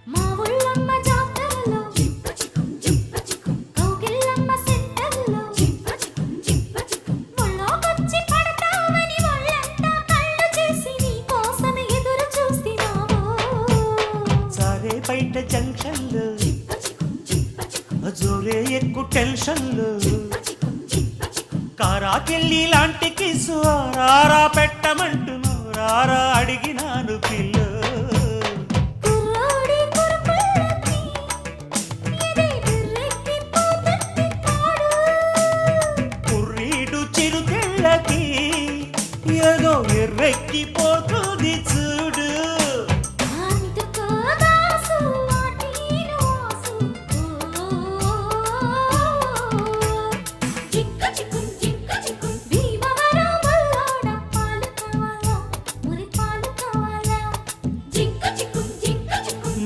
మా ఊళ్ళమ్మ జాతరలో కౌగిళ్ళమ్మ సెంటర్లో ఒళ్ళోకొచ్చి పడతావని ఒళ్ళంతా కళ్ళు చేసి నీ కోసం ఎదురు చూస్తున్నావో సారే బయట జంక్షన్లు జోరే ఎక్కు టెన్షన్లు కారాకెళ్ళి లాంటి కిసు రారా పెట్టమంటున్నావు రారా అడిగినాను పిల్ల